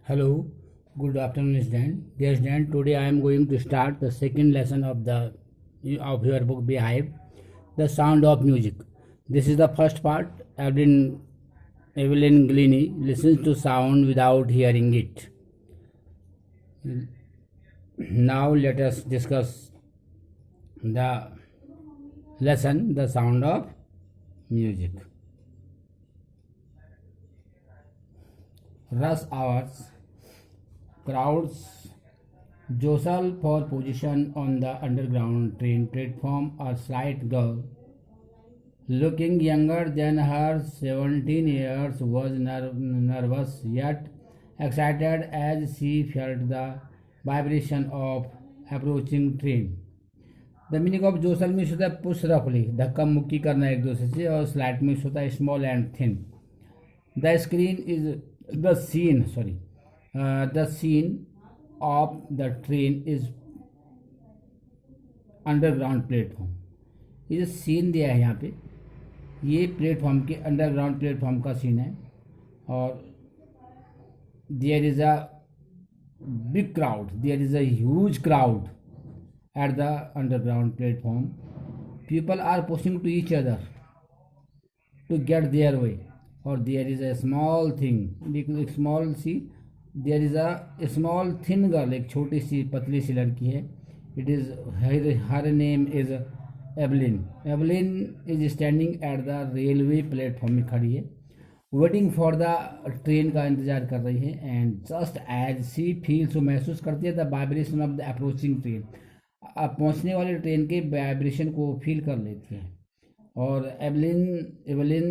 Hello, good afternoon, student. Dear student, today I am going to start the second lesson of your book Beehive, The Sound of Music. This is the first part. Evelyn Glennie listens to sound without hearing it. Now let us discuss the lesson, The Sound of Music. Rush hours. Crowds jostle for position on the underground train platform. A slight girl, looking younger than her 17 years, was nervous yet excited as she felt the vibration of approaching train. The meaning of jostle means होता है push रफली, धक्का मुक्की करना एक दूसरे से, और स्लाइट मीन्स होता है small and thin. The screen is the scene of the train is underground platform. ये जो सीन दिया है यहाँ पे, ये प्लेटफॉर्म के अंडरग्राउंड प्लेटफॉर्म का सीन है. और there is a big crowd, there is a huge crowd at the underground platform. People are pushing to each other to get their way. Or there is a small thing, there is a small thin girl, एक छोटी सी पतली सी लड़की है. It is her name is Evelyn. Evelyn is standing at the railway platform में खड़ी है, waiting for the train का इंतजार कर रही है. And just as she feels, वो महसूस करती है the vibration of the approaching train, अब पहुंचने वाले ट्रेन के वाइब्रेशन को फील कर लेती है. और Evelyn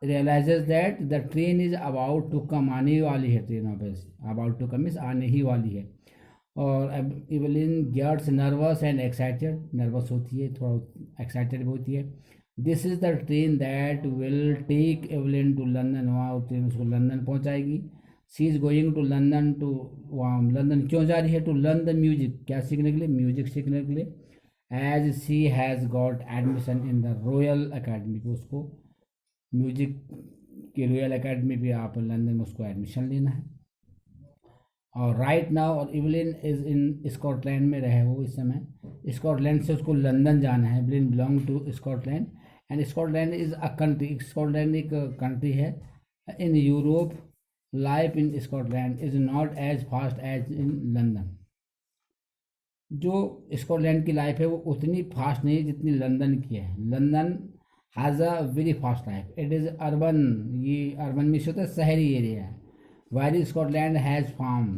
realises that the train is about to come, आने वाली है train, obviously about to come means आने ही वाली है. और Evelyn gets nervous and excited, nervous होती है, थोड़ा एक्साइटेड भी होती है. This is the train that will take Evelyn to London, वहाँ ट्रेन उसको लंदन पहुँचाएगी. She is going to London, to वहाँ लंदन क्यों जा रही है? टू लर्न द म्यूजिक, क्या सीखने के लिए? म्यूजिक सीखने के लिए. As she has got admission in the royal academy, उसको म्यूजिक की रॉयल अकेडमी भी आप लंदन में उसको एडमिशन लेना है. और राइट नाउ, और इवलिन इज़ इन स्कॉटलैंड में रहे वो इस समय. स्कॉटलैंड से उसको लंदन जाना है. Evelyn belong to Scotland, and Scotland is a country, Scotland एक कंट्री है in Europe. Life in Scotland is not as fast as in London. जो स्कॉटलैंड की लाइफ है वो उतनी फास्ट नहीं जितनी लंदन की है. London has a very fast life. It is urban, ये अर्बन में होता है शहरी एरिया है. वाइल स्कॉटलैंड हैज़ फार्म,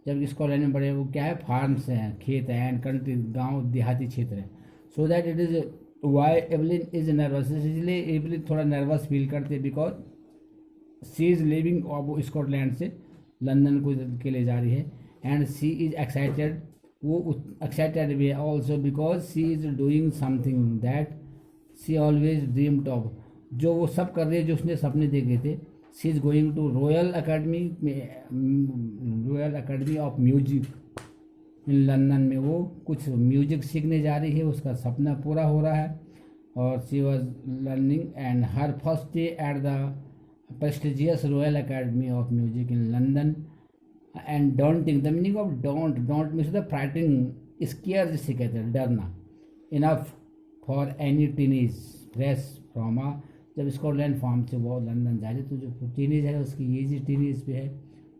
जबकि स्कॉटलैंड में बड़े वो क्या है, फार्म्स हैं, खेत हैं, एंड कंट्री, गाँव देहाती क्षेत्र है. So that it is why Evelyn is nervous, इसलिए एवलिन थोड़ा नर्वस फील करते, बिकॉज शी इज़ लिविंग, और वो स्कॉटलैंड से लंदन को के लिए जा रही है. एंड शी इज़ एक्साइटेड, वो एक्साइटेड भी है also, because she is doing something that she always dreamed of, जो वो सब कर रही है जो उसने सपने देखे थे. She is going to royal academy में, royal academy of music in London में वो कुछ म्यूजिक सीखने जा रही है. उसका सपना पूरा हो रहा है. और she was learning and her first day at the prestigious Royal Academy of Music in London. And daunting, the meaning of don't means the frightening, scare जिसे कहते हैं, डरना. enough for any teenage fresh from a, जब Scotland farm से वो London जा रही, तो जो टीनेज है उसकी एज टीनेज पे है,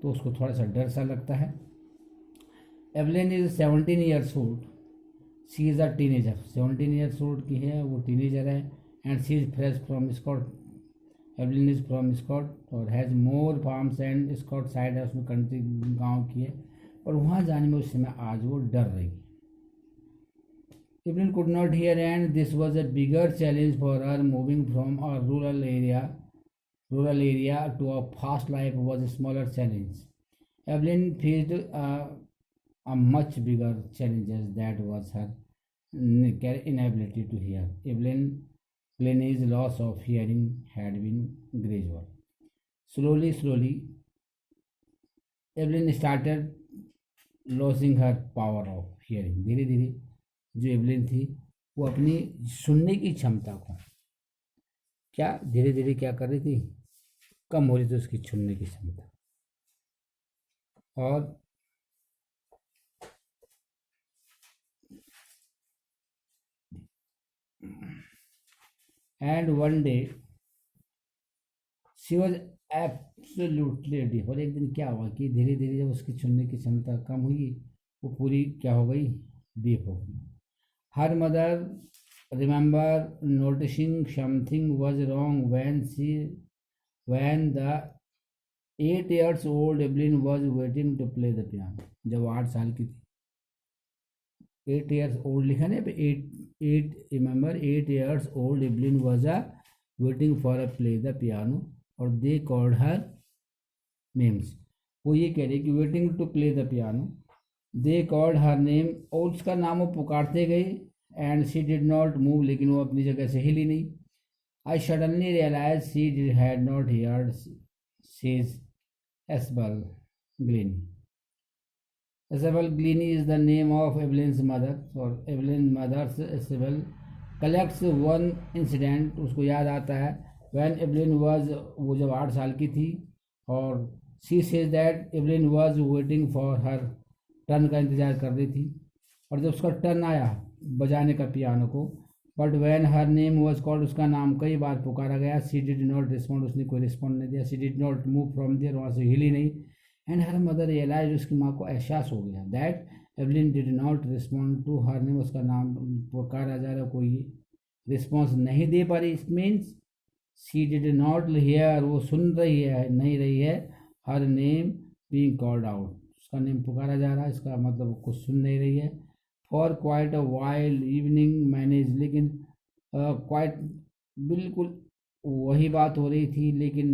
तो उसको थोड़ा सा डर सा लगता है. Evelyn is 17 years old, she is a teenager, 17 years old की है, वो टीनेजर है. And she is fresh from Scot, Evelyn is from Scot और has more farms and Scot side है, उसमें कंट्री गांव की है, और वहाँ जाने में उस समय आज वो डर रही. Evelyn could not hear and this was a bigger challenge for her. Moving from a rural area to a fast life was a smaller challenge. Evelyn faced a much bigger challenges, that was her inability to hear. Glennie's loss of hearing had been gradual. Slowly, Evelyn started losing her power of hearing. धीरे धीरे जो Evelyn थी वो अपनी सुनने की क्षमता को क्या धीरे धीरे क्या कर रही थी, कम हो रही थी उसकी सुनने की क्षमता. और and one day she was absolutely deaf. और एक दिन क्या हुआ कि धीरे धीरे जब उसकी सुनने की क्षमता कम हुई, वो पूरी क्या हो गई, डीप हो गई। Her mother remember noticing something was wrong when the 8 years old Evelyn was waiting to play the piano। जब वो 8 साल की थी, 8 years old लिखा नहीं, 8 years old Evelyn was waiting for a play the piano और they called her names। वो ये कह रही कि waiting to play the piano, they called her name, और उसका नाम वो पुकारते गए, and she did not move, लेकिन वो अपनी जगह से हिली नहीं। I suddenly realise she had not heard says Isabel Glennie. Isabel Glennie is the name of Evelyn's mother, और Evelyn mother's Isabel collects one incident, उसको याद आता है, व्हेन एवलिन वाज, वो जब 8 साल की थी, और she says that Evelyn was waiting for her turn, का इंतज़ार कर रही थी, और जब उसका टर्न आया बजाने का पियानो को, but when her name was called, उसका नाम कई बार पुकारा गया, शी डिड नॉट रिस्पॉन्ड, उसने कोई रिस्पॉन्ड नहीं दिया, she did not move from there, वहाँ से हिली नहीं, एंड हर मदर रियलाइज, उसकी माँ को एहसास हो गया, that Evelyn did not respond to her name, उसका नाम पुकारा जा रहा, कोई रिस्पॉन्स नहीं दे पा रही। It means she did not here, वो सुन रही है, नहीं रही है, her name being called out, उसका नेम पुकारा जा रहा है, इसका मतलब वो कुछ सुन नहीं रही है। For quite a wild evening manage, लेकिन क्वाइट बिल्कुल वही बात हो रही थी, लेकिन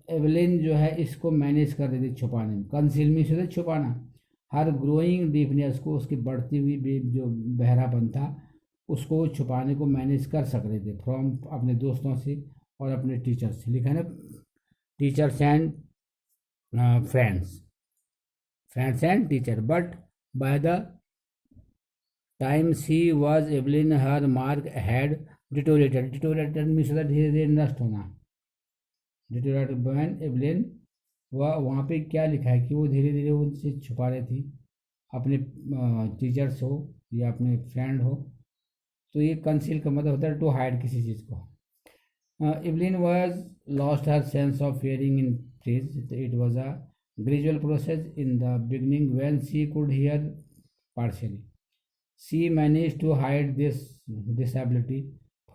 एवलिन जो है इसको मैनेज कर रही थी छुपाने में, कंसीलमेंट से छुपाना, हर ग्रोइंग डीपनेस को, उसकी बढ़ती हुई जो बहरापन था, उसको छुपाने को मैनेज कर सक रहे थे, फ्रॉम अपने दोस्तों से और अपने टीचर्स से, लिखा है ना, teachers and friends and teacher, but by the time she was Evelyn her mark had deteriorated, deteriorated means धीरे धीरे नष्ट होना, डिटोरेटेड व्हेन एवलिन, वहाँ पे क्या लिखा है कि वो धीरे धीरे उनसे छुपा रही थी, अपने टीचर्स हो या अपने फ्रेंड हो, तो ये कंसील का मतलब होता है टू हाइड किसी चीज़ को। Evelyn was lost her sense of hearing in please, it was a gradual process in the beginning when she could hear partially. She managed to hide this disability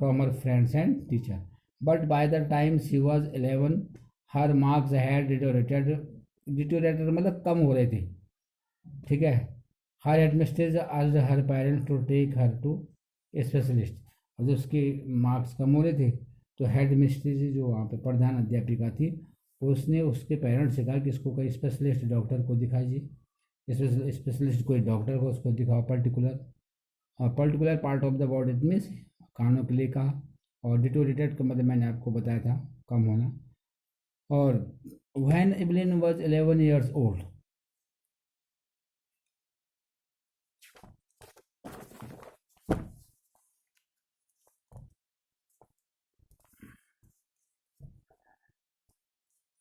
from her friends and teacher. But by the time she was 11, her marks had deteriorated. Deteriorated मतलब कम हो रहे थे, ठीक है। Her headmistress asked her parents to take her to a specialist। और जब उसके marks कम हो रहे थे, तो हेड मिस्ट्रेस जो वहाँ पे प्रधान अध्यापिका थी, उसने उसके पेरेंट्स से कहा कि इसको कोई स्पेशलिस्ट डॉक्टर को दिखाइए, स्पेशलिस्ट कोई डॉक्टर को उसको दिखाओ, particular part of the body, means कानों के लिए कहा, और डिटोरेटेड का मतलब मैंने आपको बताया था कम होना। और when Evelyn was 11 years old,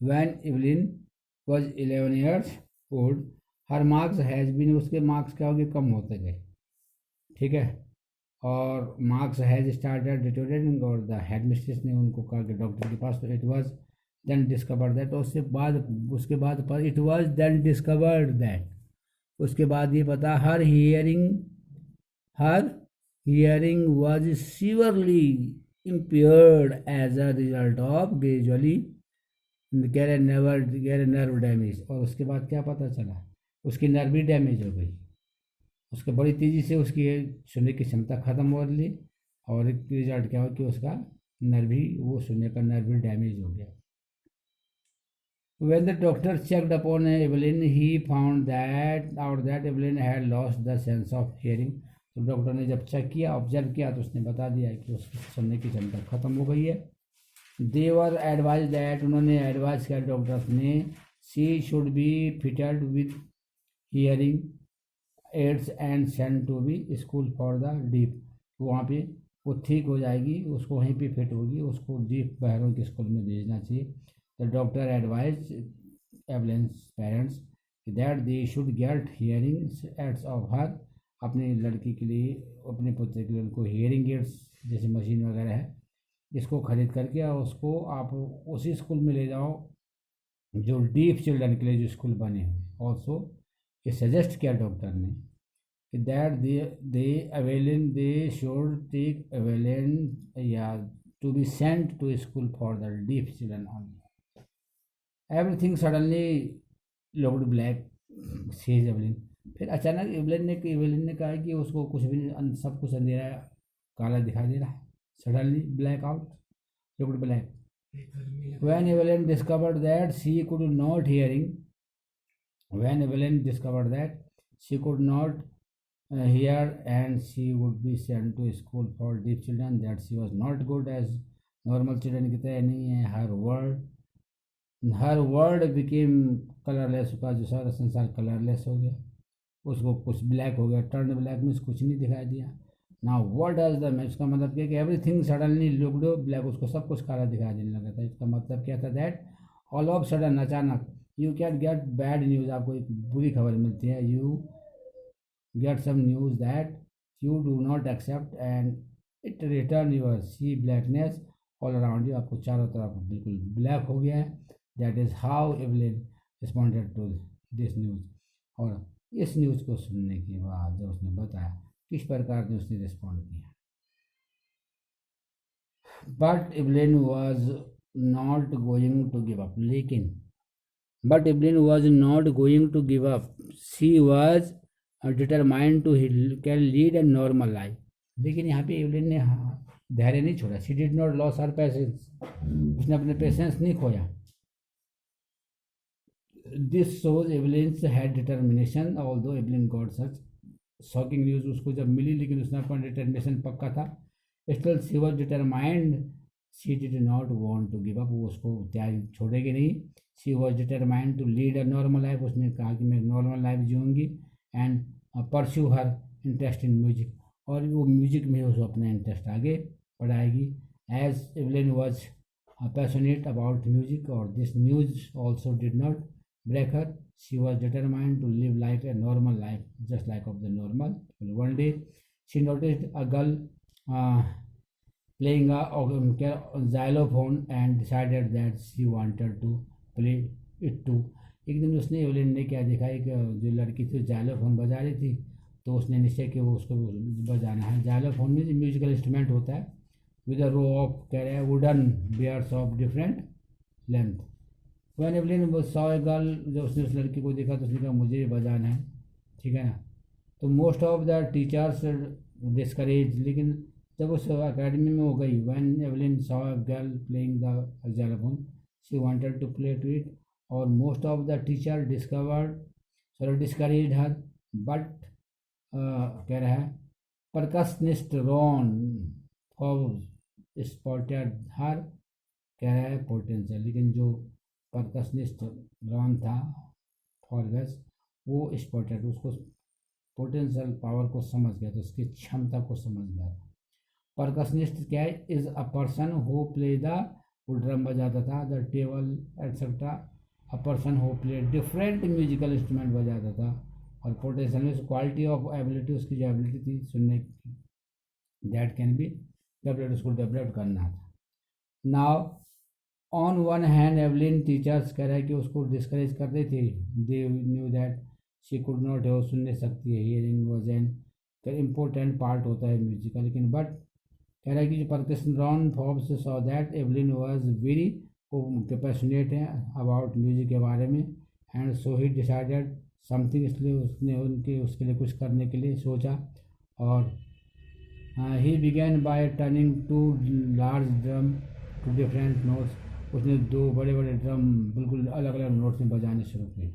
when Evelyn was 11 years old, her marks has been, उसके मार्क्स क्या हो गए, कम होते गए, ठीक है, और मार्क्स हैज स्टार्टेड डिटोरेटिंग, और द हेड मिस्ट्रेस ने उनको कहा कि डॉक्टर के पास, तो it was then discovered that, उसके बाद पर it was then discovered that, उसके बाद ये पता, her hearing was severely impaired as a result of gradually nerve damage, और उसके बाद क्या पता चला, उसकी नर्व भी डैमेज हो गई, उसके बड़ी तेज़ी से उसकी सुनने की क्षमता ख़त्म हो रही, और एक रिजल्ट क्या हो कि उसका नर्व भी, वो सुनने का नर्व भी डैमेज हो गया। When the doctor checked upon Evelyn, he found out that Evelyn had lost the sense of hearing। तो डॉक्टर ने जब चेक किया, ऑब्जर्व किया, तो उसने बता दिया कि उसकी सुनने की क्षमता खत्म हो गई है। दे वर एडवाइज दैट, उन्होंने एडवाइज किया डॉक्टर्स ने, she should be fitted with hearing aids and send to be school for the deaf. वहाँ पे वो ठीक हो जाएगी, उसको वहीं पे फिट होगी, उसको डीफ बहरों के स्कूल में भेजना चाहिए। The doctor advise Evelyn's parents that they should get hearing aids of her, अपने लड़की के लिए, अपने पुत्र के लिए उनको हियरिंग एड्स जैसे मशीन वगैरह है, इसको खरीद करके और उसको आप उसी स्कूल में ले जाओ जो डीफ चिल्ड्रन के लिए जो स्कूल बने हैं। ऑल्सो ये सजेस्ट किया डॉक्टर ने कि that they should take Evelyn या to be sent to school for the deaf children only. Everything suddenly looked black says Evelyn. फिर अचानक एवेलिन ने कहा कि उसको कुछ भी सब कुछ अंधेरा है, काला दिखाई दे रहा है। Suddenly black out, looked black. When Evelyn discovered that she could not hearing, when Evelyn discovered that she could not hear and she would be sent to school for deaf children, that she was not good as normal children की तरह नहीं है, her world became colorless, उसका जो सारा संसार colourless हो गया, उसको कुछ ब्लैक हो गया, टर्न ब्लैक में कुछ नहीं दिखाई दिया। Now what does the mean, इसका मतलब क्या कि एवरीथिंग सडनली लुक्ड ब्लैक, उसको सब कुछ काला दिखाई देने लगा था। इसका मतलब क्या था? दैट ऑल ऑफ सडन, अचानक, you can get bad news, आपको एक बुरी खबर मिलती है। You get some news that you do not accept and it return your see blackness all around you, आपको चारों तरफ बिल्कुल ब्लैक हो गया है। That is how Evelyn responded to this news. और इस न्यूज़ को सुनने के बाद जब उसने बताया किस प्रकार ने उसने रिस्पॉन्ड किया। But Evelyn was not going to give up, लेकिन but Evelyn was not going to give up, she was determined to can lead a normal life. लेकिन यहाँ पे एवलिन ने धैर्य नहीं छोड़ा। She did not loss her patience, उसने अपने पेशेंस नहीं खोया। This shows Evelyn's had determination, although Evelyn got such shocking news उसको जब मिली, लेकिन उसने अपना डिटर्मिनेशन पक्का था। Still she was determined, she did not want to give up, वो उसको त्याग छोड़ेगी नहीं। She was determined to lead a normal life, उसने कहा कि मैं नॉर्मल लाइफ जीऊँगी। And pursue her interest in music, और वो म्यूजिक में उसको अपना इंटरेस्ट आगे बढ़ाएगी। As Evelyn was passionate about music, और this news also did not break her. She was determined to live like a normal life, just like of the normal. One day, she noticed a girl playing a xylophone and decided that she wanted to play it too. एक दिन उसने Evelyn ने क्या देखा, एक जो लड़की थी जाइलोफोन बजा रही थी, तो उसने निश्चय किया वो उसको बजाना है। जाइलोफोन में म्यूजिकल इंस्ट्रूमेंट होता है विद अ रो ऑफ कह रहे हैं wooden bears of different length. When Evelyn वो सॉ ए गर्ल, जब उसने उस लड़की को देखा तो उसने कहा मुझे भी बजाना है, ठीक है ना। तो most of the teachers discourage, लेकिन जब उस अकेडमी में हो गई, when Evelyn saw a girl playing the xylophone she wanted to play to it, और most of the teacher discourage her, but कह रहा है percussionist Ron Forbes spotted her, कह रहा है पोटेंशियल, लेकिन जो परकसनिस्ट रॉन था फॉरगस, वो स्पॉटेड, उसको पोटेंशियल पावर को समझ गया, तो उसकी क्षमता को समझ गया। परकसनिस्ट क्या है? Is a person who play the, वो ड्रम बजाता था, the table etcetera, a person who play different musical instrument बजाता था। और पोटेंशियल में क्वालिटी ऑफ एबिलिटी, उसकी जो एबिलिटी थी सुनने की, दैट कैन बी डेवलप्ड, उसको डेवलप करना था। Now on one hand Evelyn teachers कह रहे हैं कि उसको डिस्करेज कर रही थी, they knew that she could not है, वो सुन नहीं सकती है, hearing was an important part होता है म्यूजिक का। लेकिन बट कह रहा है कि जो परकसन Ron Forbes saw that Evelyn was very, वो पैशनेट है अबाउट म्यूजिक के बारे में, and so he decided something, इसलिए उसने उसके लिए कुछ करने के लिए सोचा। और he began by turning to large drum to different notes, उसने दो बड़े बड़े ड्रम बिल्कुल अलग अलग नोट्स में बजाने शुरू किए,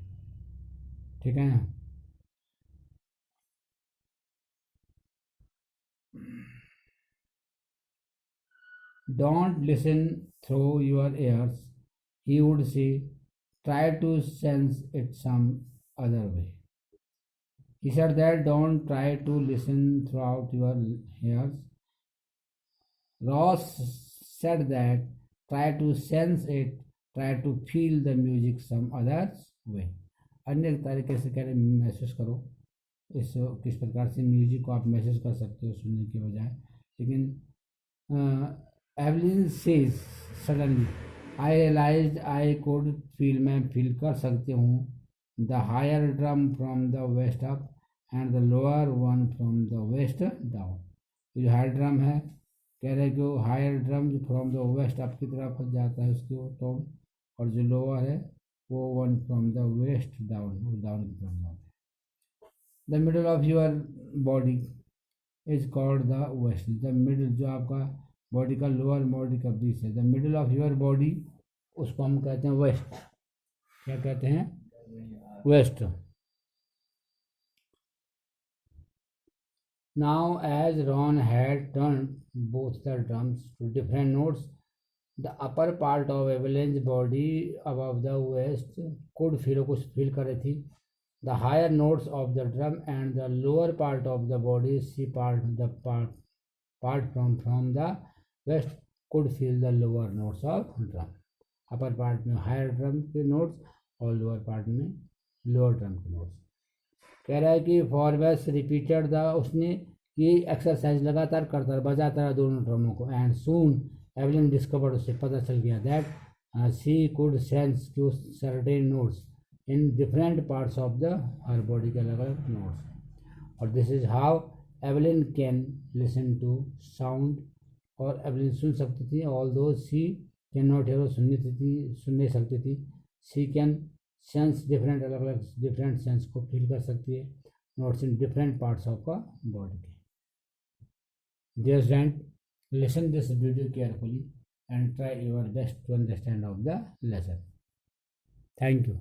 ठीक है ना। Don't listen through your ears, he would say, try to sense it some other way. He said that don't try to listen throughout your ears. Ross said that try to sense it, try to feel the music some other way. अन्य तरीके से कह रहे महसूस करो। इस किस प्रकार से म्यूजिक को आप महसूस कर सकते हो सुनने के बजाय। लेकिन Evelyn says suddenly I realised I could feel, मैं फील कर सकती हूँ the higher drum from the waist up and the lower one from the waist down. जो हायर ड्रम है कह रहे कि हायर ड्रम जो फ्रॉम द वेस्ट अप की तरफ जाता है उसकी टोन, और जो लोअर है वो one from the waist down, वो डाउन की तरफ जाता है। The middle of your body is called the waist. The middle जो आपका बॉडी का लोअर बॉडी का बीच है, the middle of your body, उसको हम कहते हैं वेस्ट। क्या कहते हैं? Waist. Now, as Ron had turned both the drums to different notes, the upper part of Evelyn's body above the waist could feel, कुछ feel कर रही थी, the higher notes of the drum, and the lower part of the body, she part from the west could feel the lower notes of drum. upper part में higher drum के notes और lower part में lower drum के notes। कह रहा है कि फॉरवेस्ट repeated the, उसने ये एक्सरसाइज लगातार करता रहा, बजाता रहा दोनों ड्रमों को। एंड सून एवलिन डिस्कवर्ड, उससे पता चल गया दैट शी कुड सेंस कि certain notes in different parts of the her body के अलग अलग नोट्स। और this is how Evelyn can listen to sound, और एवलिन सुन सकती थी, although she can not hear, सुन नहीं सकती थी। शी कैन सेंस डिफरेंट, अलग अलग डिफरेंट सेंस को फील कर सकती है, notes in different parts of a body के। Dear student, listen this video carefully and try your best to understand of the lesson. Thank you.